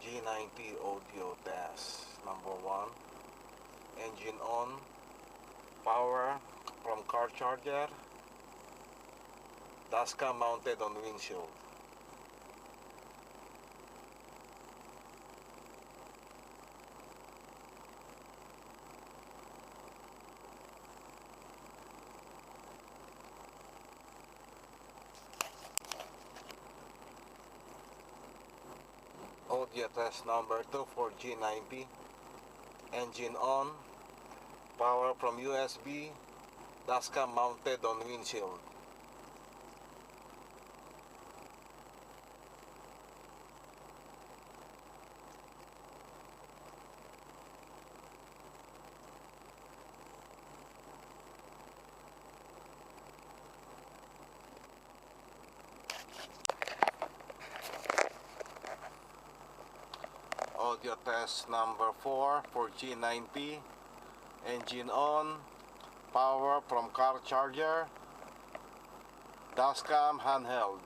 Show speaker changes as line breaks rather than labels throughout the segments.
G90 Audio Test. Number 1, engine on, power from car charger, dashcam mounted on windshield. Audio test number 2 for G90. Engine on, power from USB, dashcam mounted on windshield. Audio test number 4 for G90. Engine on, power from car charger, dashcam handheld.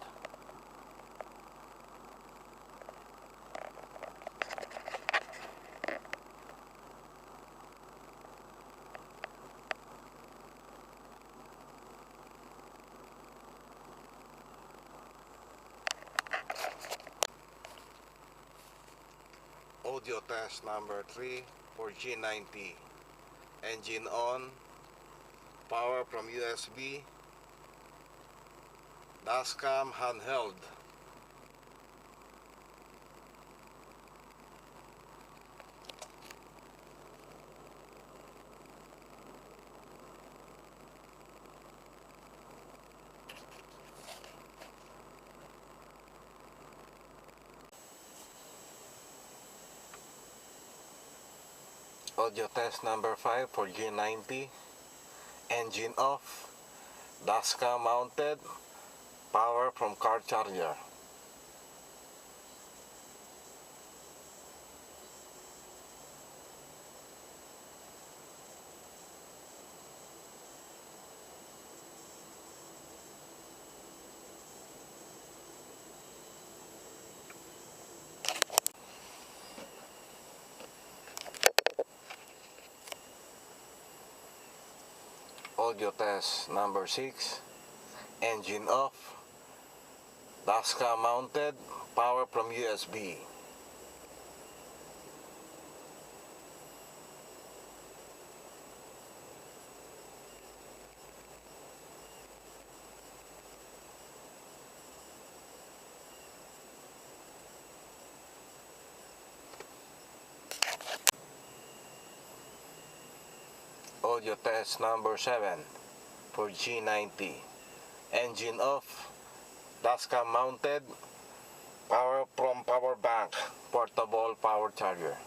Audio test number 3 for G90. Engine on, power from USB, dashcam handheld. Audio test number 5 for G90. Engine off, dashcam mounted, power from car charger. Audio test number 6. Engine off, dashcam mounted, power from USB. Audio test number 7 for G90. Engine off, dashcam mounted, power from power bank, portable power charger.